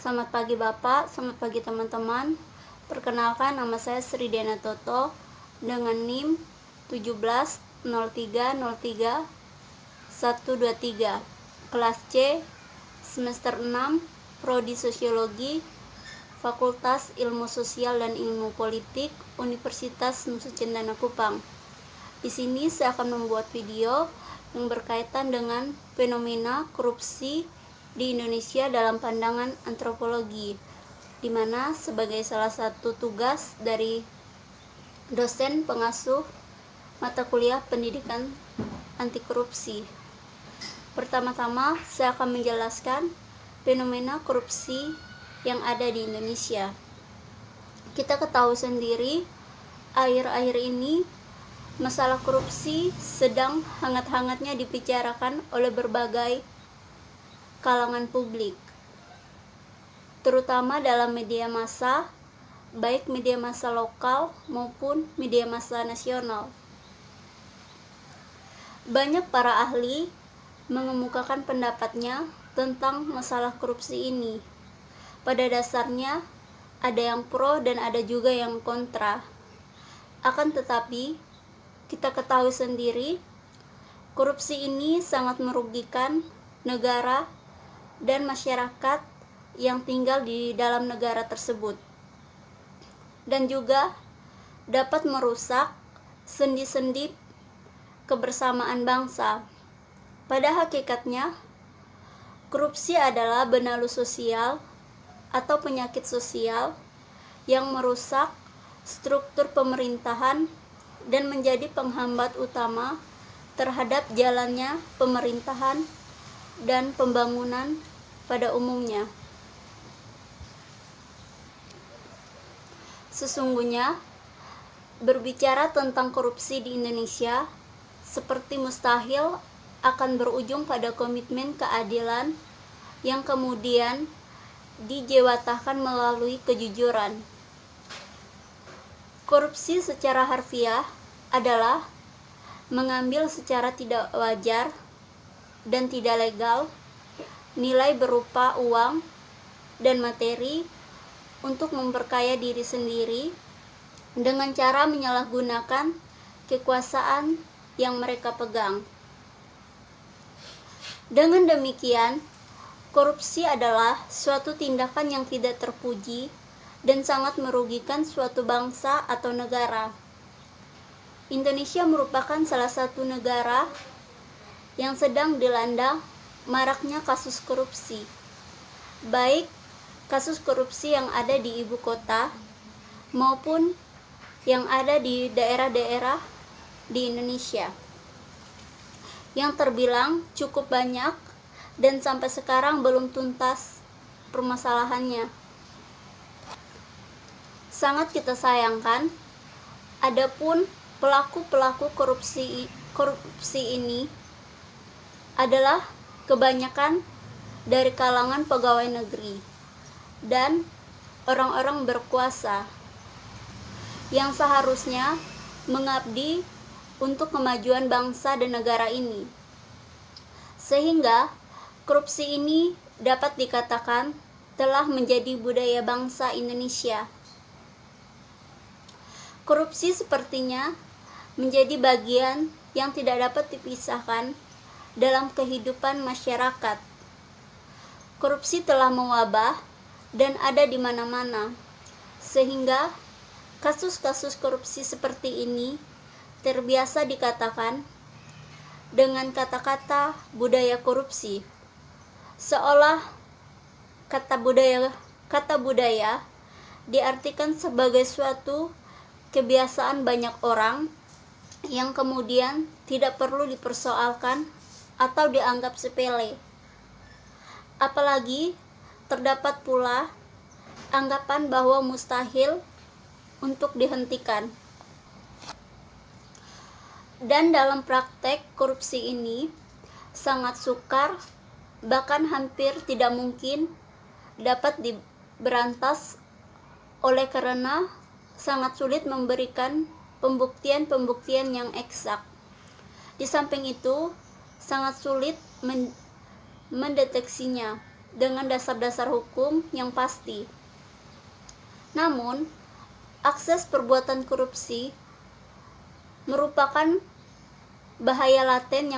Selamat pagi Bapak, selamat pagi teman-teman. Perkenalkan, nama saya Sri Diana Toto dengan NIM 170303123, kelas C, semester 6, Prodi Sosiologi, Fakultas Ilmu Sosial dan Ilmu Politik, Universitas Nusa Cendana Kupang. Di sini saya akan membuat video yang berkaitan dengan fenomena korupsi di Indonesia dalam pandangan antropologi, di mana sebagai salah satu tugas dari dosen pengasuh mata kuliah pendidikan anti korupsi. Pertama-tama saya akan menjelaskan fenomena korupsi yang ada di Indonesia. Kita ketahui sendiri, akhir-akhir ini masalah korupsi sedang hangat-hangatnya dibicarakan oleh berbagai kalangan publik, terutama dalam media massa, baik media massa lokal maupun media massa nasional. Banyak para ahli mengemukakan pendapatnya tentang masalah korupsi ini. Pada dasarnya ada yang pro dan ada juga yang kontra. Akan tetapi kita ketahui sendiri, korupsi ini sangat merugikan negara dan masyarakat yang tinggal di dalam negara tersebut, dan juga dapat merusak sendi-sendi kebersamaan bangsa. Pada hakikatnya, korupsi adalah benalu sosial atau penyakit sosial yang merusak struktur pemerintahan dan menjadi penghambat utama terhadap jalannya pemerintahan dan pembangunan pada umumnya. Sesungguhnya, berbicara tentang korupsi di Indonesia seperti mustahil akan berujung pada komitmen keadilan yang kemudian dijewatakan melalui kejujuran. Korupsi secara harfiah adalah mengambil secara tidak wajar dan tidak legal nilai berupa uang dan materi untuk memperkaya diri sendiri dengan cara menyalahgunakan kekuasaan yang mereka pegang. Dengan demikian, korupsi adalah suatu tindakan yang tidak terpuji dan sangat merugikan suatu bangsa atau negara. Indonesia merupakan salah satu negara yang sedang dilanda maraknya kasus korupsi, baik kasus korupsi yang ada di ibu kota maupun yang ada di daerah-daerah di Indonesia, yang terbilang cukup banyak dan sampai sekarang belum tuntas permasalahannya. Sangat kita sayangkan, adapun pelaku-pelaku korupsi ini adalah kebanyakan dari kalangan pegawai negeri dan orang-orang berkuasa yang seharusnya mengabdi untuk kemajuan bangsa dan negara ini. Sehingga korupsi ini dapat dikatakan telah menjadi budaya bangsa Indonesia. Korupsi sepertinya menjadi bagian yang tidak dapat dipisahkan dalam kehidupan masyarakat. Korupsi telah mewabah dan ada di mana-mana, sehingga kasus-kasus korupsi seperti ini terbiasa dikatakan dengan kata-kata budaya korupsi, seolah kata budaya diartikan sebagai suatu kebiasaan banyak orang yang kemudian tidak perlu dipersoalkan atau dianggap sepele. Apalagi terdapat pula anggapan bahwa mustahil untuk dihentikan. Dan dalam praktek korupsi ini sangat sukar, bahkan hampir tidak mungkin dapat diberantas oleh karena sangat sulit memberikan pembuktian yang eksak. Di samping itu, sangat sulit mendeteksinya. dengan dasar-dasar hukum yang pasti. Namun, akses perbuatan korupsi merupakan bahaya laten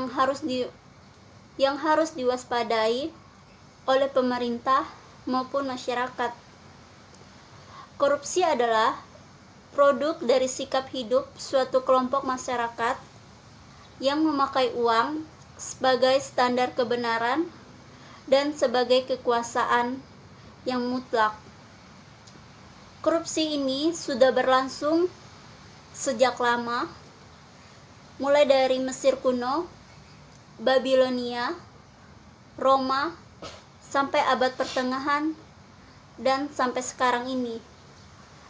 yang harus diwaspadai oleh pemerintah maupun masyarakat. Korupsi adalah produk dari sikap hidup suatu kelompok masyarakat yang memakai uang sebagai standar kebenaran dan sebagai kekuasaan yang mutlak. Korupsi ini sudah berlangsung sejak lama, mulai dari Mesir kuno, Babilonia, Roma, sampai abad pertengahan, dan sampai sekarang ini.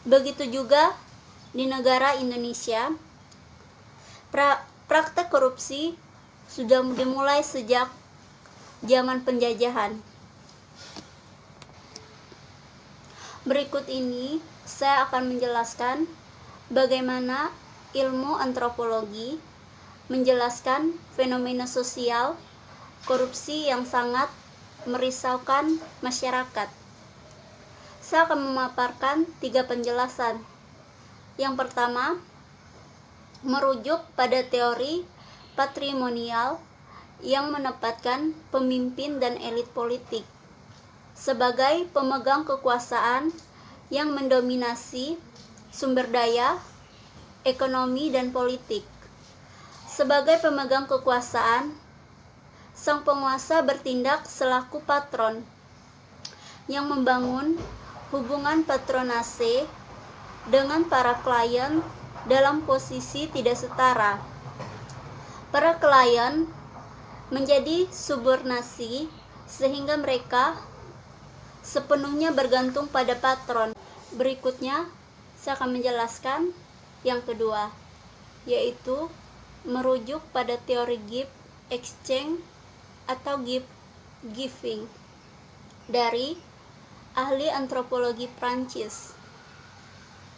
Begitu juga di negara Indonesia, praktek korupsi sudah dimulai sejak zaman penjajahan. Berikut ini saya akan menjelaskan bagaimana ilmu antropologi menjelaskan fenomena sosial korupsi yang sangat merisaukan masyarakat. Saya akan memaparkan 3 penjelasan. Yang pertama, merujuk pada teori patrimonial yang menempatkan pemimpin dan elit politik sebagai pemegang kekuasaan yang mendominasi sumber daya, ekonomi, dan politik. Sebagai pemegang kekuasaan, sang penguasa bertindak selaku patron yang membangun hubungan patronase dengan para klien dalam posisi tidak setara. Para klien menjadi subordinasi sehingga mereka sepenuhnya bergantung pada patron. Berikutnya saya akan menjelaskan yang kedua, yaitu merujuk pada teori gift exchange atau gift giving dari ahli antropologi Prancis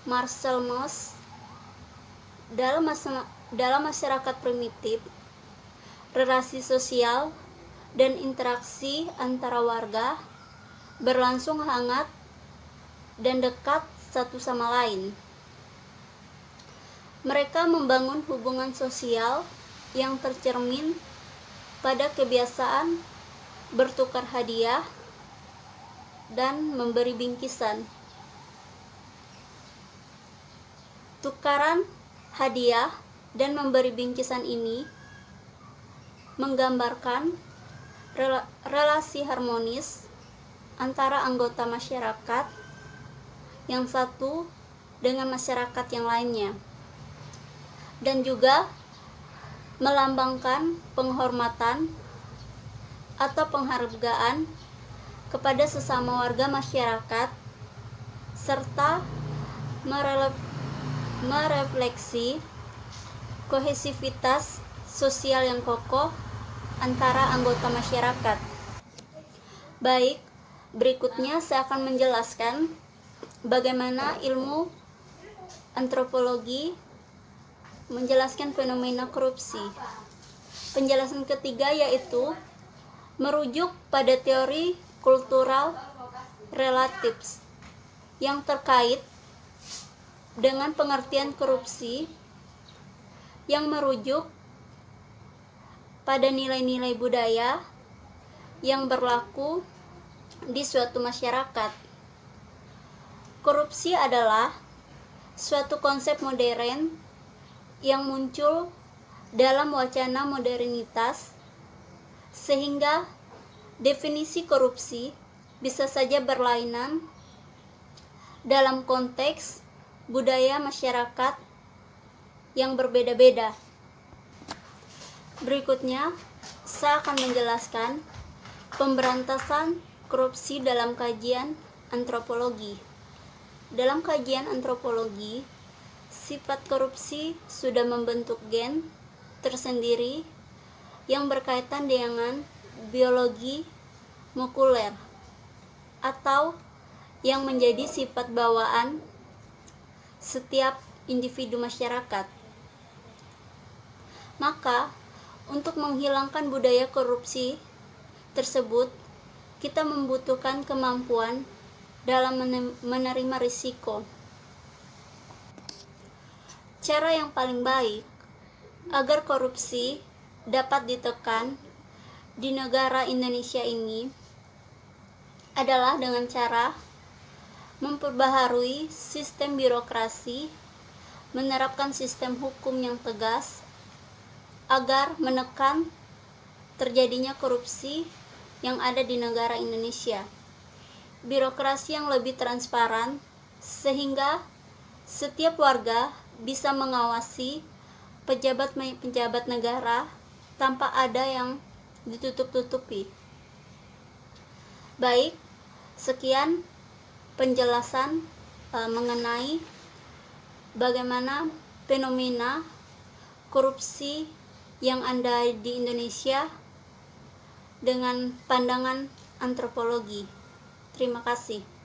Marcel Mauss. Dalam masyarakat primitif, relasi sosial dan interaksi antara warga berlangsung hangat dan dekat satu sama lain. Mereka membangun hubungan sosial yang tercermin pada kebiasaan bertukar hadiah dan memberi bingkisan. Tukaran hadiah dan memberi bingkisan ini menggambarkan relasi harmonis antara anggota masyarakat yang satu dengan masyarakat yang lainnya, dan juga melambangkan penghormatan atau penghargaan kepada sesama warga masyarakat serta merefleksi kohesivitas sosial yang kokoh antara anggota masyarakat. Baik, berikutnya saya akan menjelaskan bagaimana ilmu antropologi menjelaskan fenomena korupsi. Penjelasan ketiga yaitu merujuk pada teori kultural relatif yang terkait dengan pengertian korupsi yang merujuk pada nilai-nilai budaya yang berlaku di suatu masyarakat. Korupsi adalah suatu konsep modern yang muncul dalam wacana modernitas, sehingga definisi korupsi bisa saja berlainan dalam konteks budaya masyarakat yang berbeda-beda. Berikutnya, saya akan menjelaskan pemberantasan korupsi dalam kajian antropologi. Dalam kajian antropologi, sifat korupsi sudah membentuk gen tersendiri yang berkaitan dengan biologi molekuler atau yang menjadi sifat bawaan setiap individu masyarakat. Maka, untuk menghilangkan budaya korupsi tersebut, kita membutuhkan kemampuan dalam menerima risiko. Cara yang paling baik agar korupsi dapat ditekan di negara Indonesia ini adalah dengan cara memperbaharui sistem birokrasi, menerapkan sistem hukum yang tegas agar menekan terjadinya korupsi yang ada di negara Indonesia. Birokrasi yang lebih transparan sehingga setiap warga bisa mengawasi pejabat negara tanpa ada yang ditutup-tutupi. Baik, sekian penjelasan mengenai bagaimana fenomena korupsi yang ada di Indonesia dengan pandangan antropologi. Terima kasih.